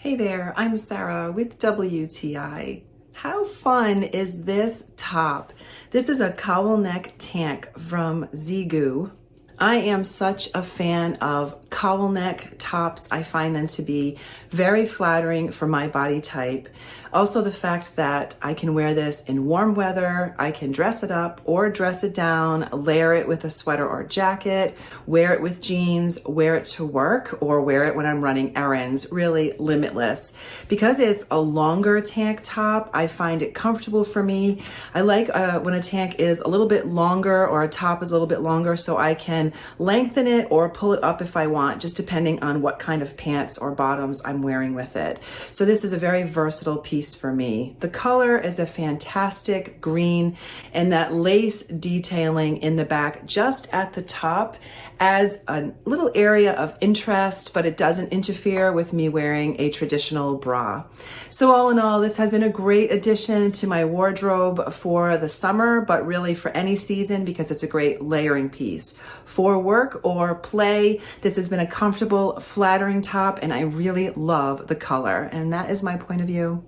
Hey there, I'm Sarah with WTI. How fun is this top? This is a cowl neck tank from Zeagoo. I am such a fan of cowl neck tops. I find them to be very flattering for my body type. Also, the fact that I can wear this in warm weather, I can dress it up or dress it down, layer it with a sweater or jacket, wear it with jeans, wear it to work, or wear it when I'm running errands, really limitless. Because it's a longer tank top, I find it comfortable for me. I like when a tank is a little bit longer or a top is a little bit longer so I can lengthen it or pull it up if I want, just depending on what kind of pants or bottoms I'm wearing with it. So this is a very versatile piece for me. The color is a fantastic green, and that lace detailing in the back just at the top adds a little area of interest, but it doesn't interfere with me wearing a traditional bra. So all in all, this has been a great addition to my wardrobe for the summer, but really for any season because it's a great layering piece. For work or play, this has been a comfortable, flattering top, and I really love the color. And that is my point of view.